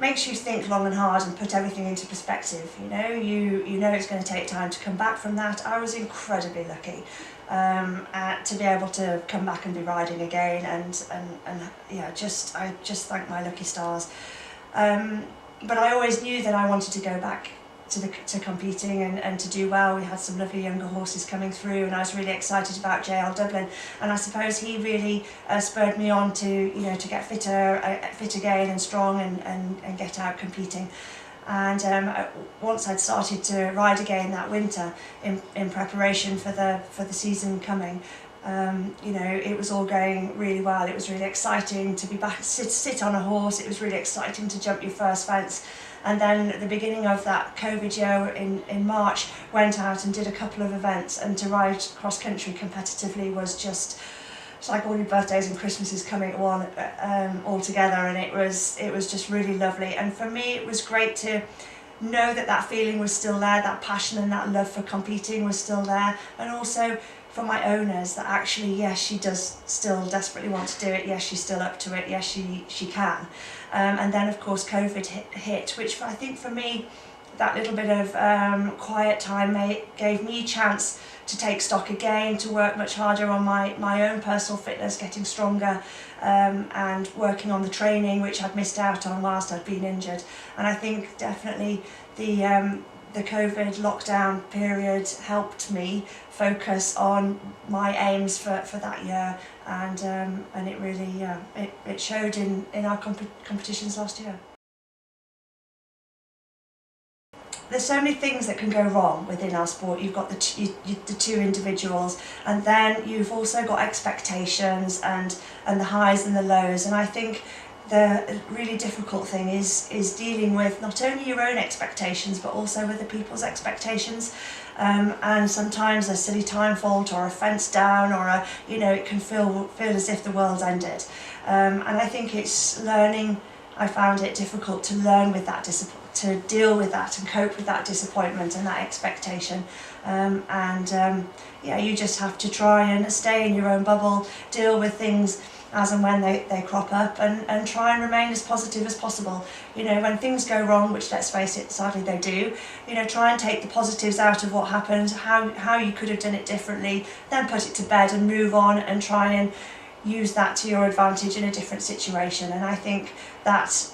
makes you think long and hard and put everything into perspective. You know it's going to take time to come back from that. I was incredibly lucky to be able to come back and be riding again, and yeah, I just thank my lucky stars. But I always knew that I wanted to go back to competing and to do well. We had some lovely younger horses coming through, and I was really excited about JL Dublin, and I suppose he really spurred me on to to get fit again and strong and get out competing. And once I'd started to ride again that winter in preparation for the season coming, it was all going really well. It was really exciting to be back, sit on a horse. It was really exciting to jump your first fence. And then at the beginning of that COVID year in March, went out and did a couple of events, and to ride cross country competitively was just, it's like all your birthdays and Christmases coming at one all together, and it was just really lovely. And for me it was great to know that feeling was still there, that passion and that love for competing was still there, and also for my owners that actually, yes, she does still desperately want to do it, yes, she's still up to it, yes, she can. And then of course COVID hit, which I think for me, that little bit of quiet time gave me a chance to take stock again, to work much harder on my own personal fitness, getting stronger, and working on the training, which I'd missed out on whilst I'd been injured. And I think definitely the COVID lockdown period helped me focus on my aims for that year, and it really it showed in our competitions last year. There's so many things that can go wrong within our sport. You've got the two individuals, and then you've also got expectations and the highs and the lows. And I think the really difficult thing is dealing with not only your own expectations but also with the people's expectations. And sometimes a silly time fault or a fence down or it can feel as if the world's ended. And I think it's learning. I found it difficult to learn with that to deal with that and cope with that disappointment and that expectation. You just have to try and stay in your own bubble, deal with things as and when they crop up, and try and remain as positive as possible. When things go wrong, which let's face it, sadly they do, try and take the positives out of what happened, how you could have done it differently, then put it to bed and move on and try and use that to your advantage in a different situation. And I think that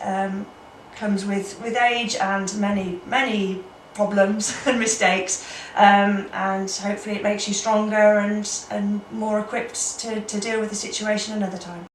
comes with age and many problems and mistakes, and hopefully it makes you stronger and more equipped to deal with the situation another time.